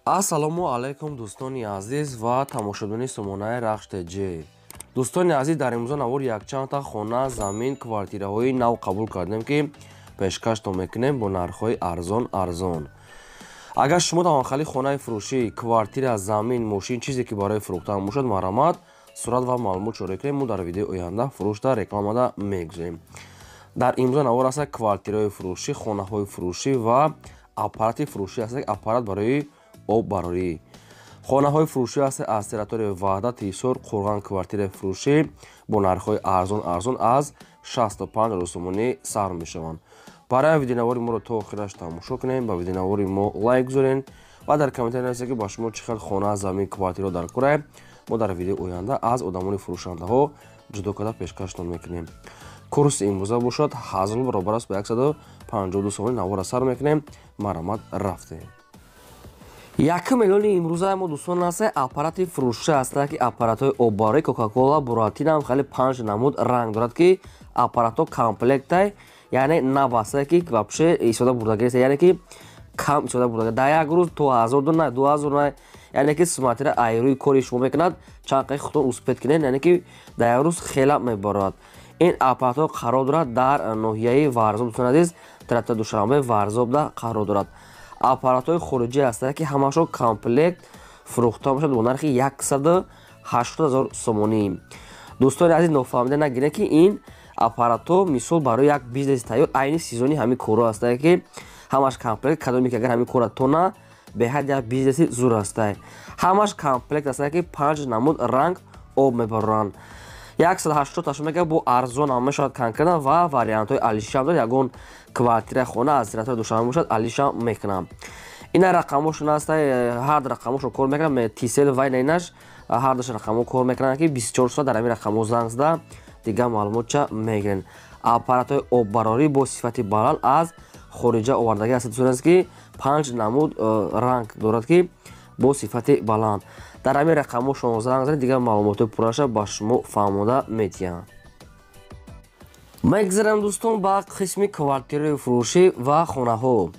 Ассалому алайкум дӯстони азиз ва тамошобини сомонаи Рахш ТЖ. Дӯстони азиз, дар имрӯза навор якчандта хона, замин, квартираҳои нав қабул кардем ки пешкаштон мекунем бо нархҳои арзон. Агар шумо таванхали хонаи фурӯшӣ, квартира, замин, мошин чизе ки барои фурӯхтан бошад, маромад сурат ва маълумот чорӣ кунем. Мо дар видеои оянда фурӯшта рекламада мегузорем. Дар имрӯза навор аст квартираҳои фурӯшӣ, хонаҳои фурӯшӣ ва аппарати фурӯшӣ аст, аппарат барои оббарорӣ. Хонаҳои фурӯшӣ аст аз территорияи Ваҳдат, Ҳисор, Қурған квартираи фурӯшӣ бо нархҳои арзон аз 65 000 сомонӣ сар мешаванд. Барои видеонавори моро то охираш тамошо кунем, ба видеонавори мо лайк гузорен ва дар комментар нависед ки ба шумо чӣ хел хона, замин, квартира дар корае. Мо дар видеои оянда аз одамони фурӯшандаҳо ҷудо карда пешкаштон мекунем. Курси имрӯза бошад 1000 баробар аст ба 152 сомонӣ навора сар мекунем. Маромад рафтем. 1 миллиони имрӯза мо дӯстон аст аппарати фурӯшӣ аст ки аппаратҳои оббарорӣ Кока-Кола, Буратино ҳам хеле 5 намуд ранг дорад ки аппаратҳо комплектай, яъне набаста ки вообще истода бурдагист, яъне ки кам истода бурдагист. Дар як рӯз то 1000 дона, 2000 дона, яъне ки смартира айрӯи кори шумо мекунад, чанд қайқи худтон успед кунед, яъне ки дар як рӯз хела мебарад. Ин аппаратҳо қарор дорад дар ноҳияи Варзоб, дӯстон азиз, тарafta Душанбе Варзобда қарор дорад. Аппаратҳои хориҷӣ ҳастанд ки ҳамашон комплект фурӯхта мешавад бо нархи 180 000 сомонӣ. Дӯстони азиз, нофаҳмида нагиред ки ин аппаратҳо мисол барои як бизнеси тайёр айни сезони ҳамин корҳо ҳастанд ки ҳамаш комплект кадоме ки агар ҳамин кора тона беҳад як бизнеси зур ҳастанд. Ҳамаш комплект ҳастанд ки 5 намуд ранг об мебароранд. 180 мега бо арзон ҳам мешавад конкретан ва вариантҳои алишам дорад. Ягон квартира хона аз территорияи Душанбе бошад, алишам мекунам. Ина рақамошон аст, ҳар рақамошон кор мекунам. Тисел вай нейнаш ҳар даш рақамо кор мекунанд ки 24 соат дар ҳамин рақамо занг зада дига маълумотча мегирен. Аппаратҳои оббарорӣ бо сифати баланд аз хориҷа овардаги аст, дӯстон аст ки 5 намуд ранг дорад ки бо сифати баланд. Дар ҳамин рақамошон занг зада дига маълумоти пурраша ба шумо фаҳмода медиҳам. Мегзарам дӯстон ба қисми квартираи фурӯшӣ ва хонаҳо.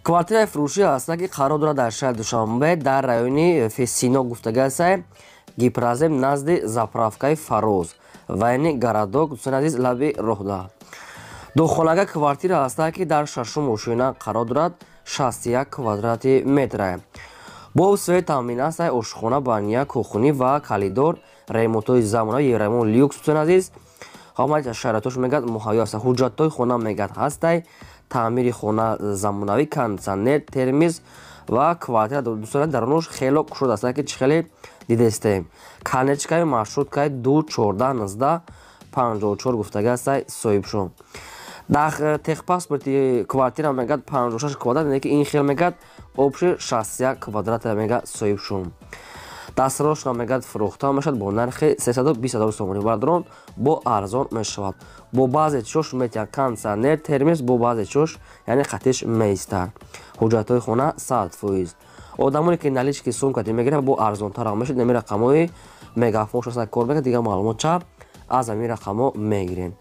Квартираи фурӯшӣ аст ки қарор дорад дар шаҳри Душанбе дар райони Фесино гуфтага аст, Гипразем назди заправкаи Фароз ва яъне Гарадок, дӯстон азиз, лаби роҳда. Духонага квартира аст ки дар 6 ошина қарор дорад, 61 квадрати метр. Бо сфеи таъмин аст, ошхона, баня, кухонӣ ва калидор, ремонтҳои замонави ремонт люкс, дӯстон азиз. ҳамаи шароитош мегӯяд муҳайё аст. ҳуҷҷатҳои хона мегӯяд ҳастай, таъмири хона замонавӣ, кондитсионер, термиз ва квартира дӯстон дарунош хело кушод аст ки чӣ хеле дидестем. Канечкаи маршруткаи 2 14 19 54 гуфтага аст соҳибшон. Дар техпаспорти квартира мегӯяд 56 квадрат, яъне ки ин хел мегӯяд обши 61 квадрат мега соҳибшон. Дастарошона мегӯяд фурӯхта мешавад бо нархи 320 000 сомонӣ. Бардорон бо арзон мешавад. Бо баъзе чош метиҳад кондитсионер, термиз, бо баъзе чош яъне хатиш меистар. ҳуҷҷатҳои хона 100%. Одамоне ки налички сумкати мегирад бо арзонтар мешавад. ҳамин рақамҳои мегафон шуста кор мекунад, дига маълумотча аз ҳамин рақамҳо мегирен.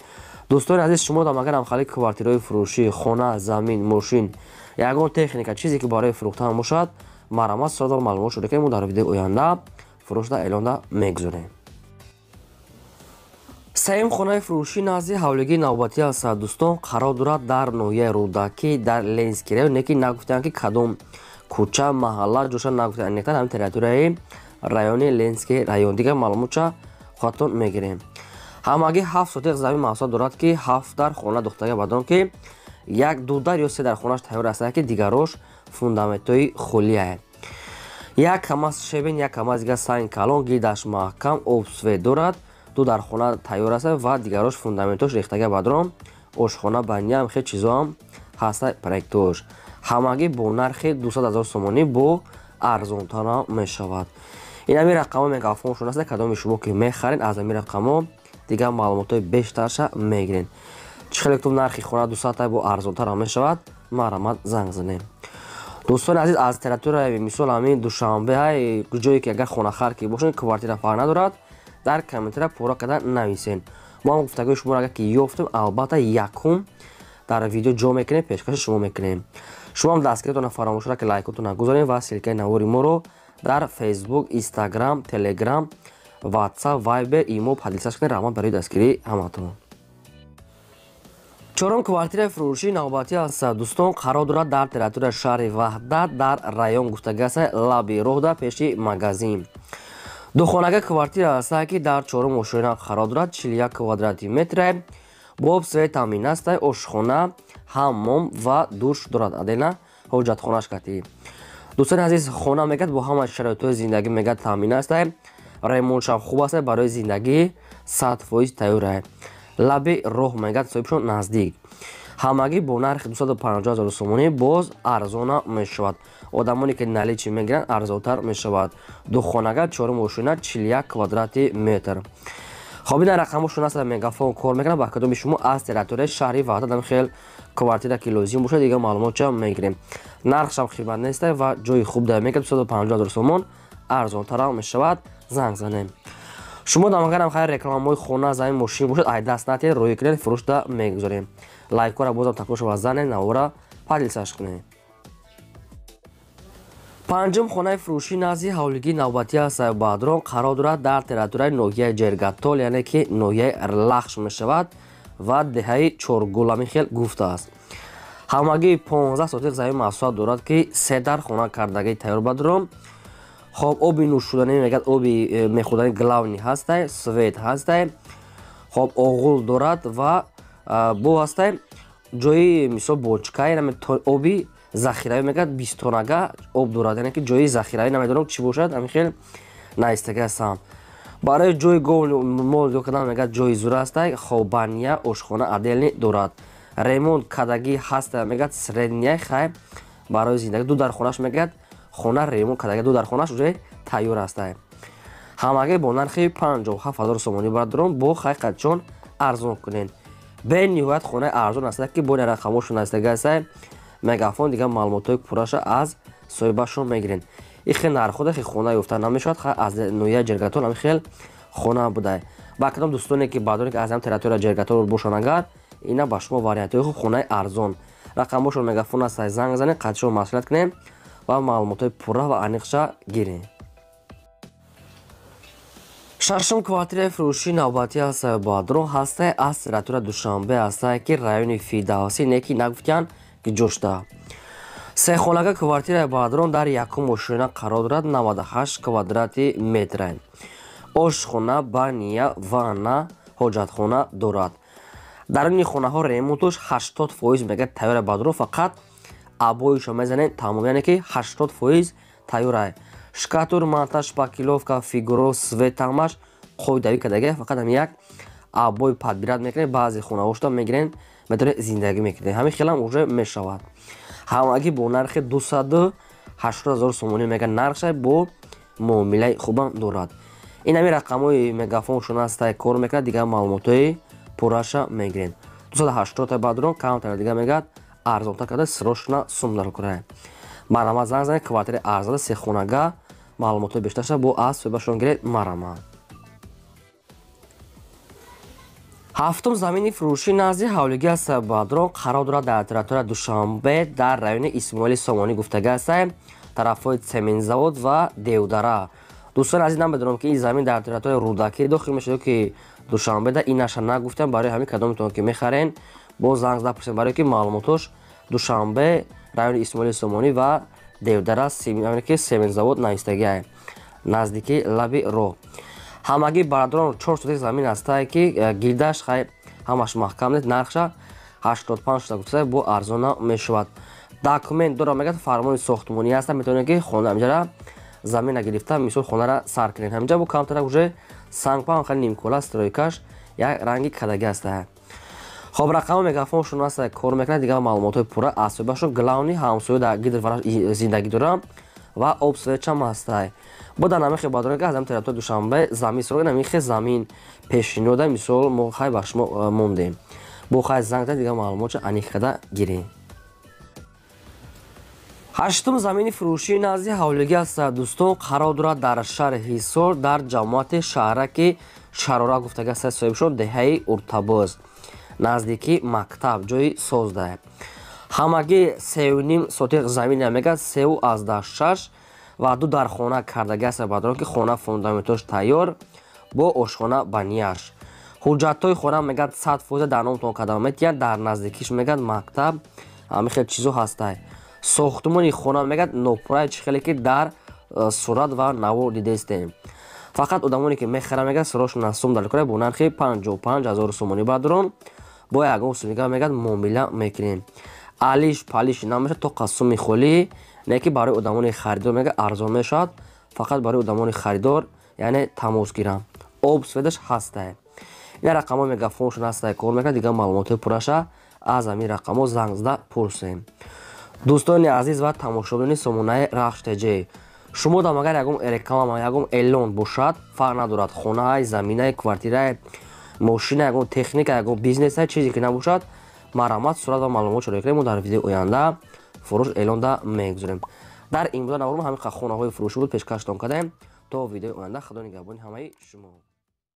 дӯстони азиз, шумо дам агар ҳамхали квартираҳои фурӯшӣ, хона, замин, мошин, ягон техника чизе ки барои фурӯхтан бошад, маромад сурат ва маълумот шуда ки мо дар видеои оянда фурӯшта эълонда мегузорем. сеюм хонаи фурӯшӣ назди ҳавлигии навбатӣ аст. дӯстон, қарор дорад дар ноҳияи Рӯдакӣ, дар Ленский район, неки нагуфтанд ки кадом кӯча, маҳалла ҷоша нагуфтанд, нектан ҳамин территорияи райони Ленский район. Дига маълумотча худтон мегирем. ҳамагӣ 7 сотиқ замин маҳсулот дорад ки 7 дар хона духтага бадон ки як 2 дар ё 3 дар хонаш тайёр аст ки дигарош фундаментҳои холия. Як камаз шебен, як камаз дига санги калон, гирдаш маҳкам, обсвет дорад. 2 дар хона тайёр аст ва дигарош фундаментош рехтага бадрон. ошхона, баня ҳам хел чизоам ҳаста проектош. ҳамагӣ бо нархи 200 000 сомонӣ бо арзонтар мешавад. ин ҳамин рақамо мегафоншон аст, кадоми шумо ки мехарен аз ҳамин рақамо дига маълумотҳои бештарша мегирен. чӣ хеле гуфтам нархи хона 200 бо арзонтар мешавад, маромад занг занем. дӯстони азиз, аз территорияи мисол ҳамин Душанбе ҷое ки агар хонахар ки бошед, квартира фарқ надорад, дар комментария пурра карда нависен. мо ҳам гуфтагои шуморо агар ки ёфтем, албатта якум дар видео ҷо мекунем, пешкаши шумо мекунем. шумо ҳам дастгиритона фаромӯшра ки лайкотона гузоред ва силкаи навори моро дар фейсбук, инстаграм, телеграм, ватсап, вайбер, имо падилсаш кунед. раҳмат барои дастгирии ҳаматон. чорум квартираи фурӯшии навбатӣ аст дӯстон, қарор дорад дар территорияи шаҳри Ваҳдат дар район гуфтага аст лаби роҳ дар пеши магазин. духонага квартира аст ки дар чорум ошӯина қарор дорад. 41 квадрати метр бо обсвет таъмин аст. ошхона, ҳаммом ва душ дорад. адена ҳоҷатхонаш катӣ. дӯстони азиз, хона мегӯяд бо ҳама шароитҳои зиндагӣ мегӯяд таъмин аст. ремонтшам хуб аст, барои зиндагӣ 100% тайёр. лаби роҳ мегӯяд соҳибшон наздик. ҳамагӣ бо нархи 250 000 сомонӣ боз арзона мешавад. одамоне ки наличӣ мегиранд арзонтар мешавад. духонага чорум ошӯина 41 квадрати метр. хоб ин рақамошон аст мегафон кор мекунад ба кадоми шумо аз территорияи шаҳри Ваҳдат намихел квартира ки лозим бошад дигар маълумотчам мегирем. нархшам қимат нест ва ҷои хуб дар мегӯяд 250 000 сомон арзонтарам мешавад. занг занем. шумо дамагарам хайр рекламаҳои хона, замин, мошин бошад ай даст натиҳед, роҳӣ кунед, фурӯшда мегузорем. лайкора бозам такошава занед, навора падилсаш кунед. панҷум хонаи фурӯшии назди ҳавлигии навбатӣ аст баъдрон қарор дорад дар территорияи ноҳияи ҷергатол, яъне ки ноҳияи лахш мешавад ва деҳаи чоргула михел гуфтааст. ҳамагӣ 15 сотиқ замин маҳсулот дорад ки 3 дар хона кардагӣ тайёр бадрон. хоб оби нӯшуданӣ мегӯяд оби мехӯрдани главни ҳаст, свет ҳаст. хоб оғул дорад ва бо аст ҷои мисол бочка оби захиравӣ мегӯяд 20 тонага об дорад, яъне ки ҷои захиравӣ намедонам чӣ бошад, ҳамихел наистага астам. барои ҷои гов мол ё кардан мегӯяд ҷои зур аст. хобания ошхона отдельни дорад. ремонт кадагӣ ҳаст мегӯяд средняй хай барои зиндагӣ 2 дархонаш мегӯяд хона ремонт кадагӣ 2 дархонаш уже тайёр аст. ҳамагӣ бо нархи 57 000 сомонӣ бадрон бо хай қадчон арзон кунед. бениҳоят хонаи арзон аст ки бо рақамошон наистага аст. мегафон дигар маълумотҳои пурраша аз соҳибашон мегиред. ихе нархҳода хе хона ёфта намешавад, хай аз ноҳияи ҷергатол ҳамихел хона будай. ба кадом дӯстоне ки баъдоне ки аз ҳам территорияи ҷергатол бошанд агар ина ба шумо вариантҳои хуб хонаи арзон. рақамошон мегафон аст, занг занед, қадшон маслиҳат кунед ва маълумотҳои пурра ва аниқша гиред. шашум квартираи фурӯшии навбатӣ аст баъдрон ҳаст аз территорияи душанбе аст ки райони фидавсӣ неки нагуфтиян ки ҷошта. сехонага квартираи баъдрон дар якум ошӯина қарор дорад. 98 квадрати метр. ошхона, бания, ванна, ҳоҷатхона дорад. даруни хонаҳо ремонтуш 80% мегӯяд тайёр баъдрон, фақат абоишо мезанед тамом, яъне ки 80% тайёр. шкатур, монтаж, шпаклёвка, фигуро, свет тамаш қоидавӣ кадаги фақат ҳам як абой падбират мекунед. баъзе хонаҳошта мегирен метавонед зиндагӣ мекунед. ҳамин хелам уже мешавад. ҳамагӣ бо нархи 280 000 сомонӣ мегӯяд нархша бо муомилаи хубам дорад. ин ҳамин рақамҳои мегафоншон аст кор мекунад, дигар маълумотҳои пурраша мегиред. 280 баъдрон камтар дигар мегӯяд арзонтар карда срочно сумдар кунад. марамат занг занед, квартираи арзанда сехонага маълумотҳои бештарша бо аз соҳибашон гиред. марамат. ҳафтум замини фурӯшии назди ҳавлигӣ аст баъдрон қарор дорад дар территорияи душанбе дар райони исмоили сомонӣ гуфтага аст, тарафҳои цементзавод ва девдара. дӯстони азиз, намедонам ки ин замин дар территорияи рудакӣ дохил мешавад ки душанбе. да инаша нагуфтам, барои ҳамин кадометон ки мехарен бо занг запурсед, барое ки маълумотош душанбе райони исмоили сомонӣ ва девдара ки сементзавод наистагиа наздики лаби роҳ. ҳамагӣ баъдрон 4 сотиқ замин аст ки гирдаш хай ҳамаш маҳкам нест. нархша 85 гуфта бо арзона мешавад. документ дорам мегӯяд фармони сохтмонӣ аст, метавонед ки хона ҳамҷара замина гирифта мисол хонара сар кунед. ҳамҷа бо камтара уже сангпам хай нимкола стройкаш як ранги кадаги аст. хоб рақамо мегафоншон аст кор мекунад, дигар маълумотҳои пурра аз соҳибашон главни ҳамсоя дар гидр вараш зиндагӣ дорам ва обсветчам аст. бода намехе баъдрон ки аз ҳам территорияи душанбе замин сорог намехе замин пешинода мисол мо хай ба шумо мондем. бо хай занг зад дигар маълумотша аниқ када гирем. ҳаштум замини фурӯшии назди ҳавлигӣ аст дӯстон, қарор дорад дар шаҳри ҳисор дар ҷамоати шаҳраки шарора гуфтага аст соҳибшон деҳаи уртабоз наздики мактаб ҷои созда. ҳамагӣ 3.5 сотиқ замин мегӯяд 3,6 ва 2 дар хона кардагӣ аст бадро ки хона фундаментош тайёр бо ошхона ба нияш. ҳуҷҷатҳои хона мегӯяд 100% дар номтон карда метиҳад, дар наздикиш мегӯяд мактаб, ҳамин хел чизо ҳастай. Сохтмони хона мегӯяд нопурра чӣ хеле ки дар сурат ва наво дидестем. Фақат одамоне ки мехарад мегӯяд сарошона сум дар кора бо нархи 55,000 сомони бадрон бо ягон сумига мегӯяд муомила мекунем. Алиш палиш намешад то қасуми холӣ, не ки барои одамони харидор мегӯяд арзон мешавад, фақат барои одамони харидор яъне тамосгирам. Об сфедаш ҳастай. ин рақамҳо мегӯяд фоншон ҳастай кор мекунад, дигар маълумоти пурраша аз ҳамин рақамҳо занг зада пурсем. дӯстони азиз ва тамошобини сомонаи Рахш ТЖ, шумо дам агар ягон реклама, ягон эълон бошад, фарқ надорад хонаи, заминаи, квартираи, мошина, ягон техника, ягон бизнеса, чизе ки набошад, марамат сурат ва маълумотшо мекунем, мо дар видеои оянда фурӯш эълон да мегузорем. дар ин бода наварум ҳамин хонаҳои фурӯшӣ буд пешкаштон кардем. То видеои оянда худо нигаҳбони ҳамаи шумо.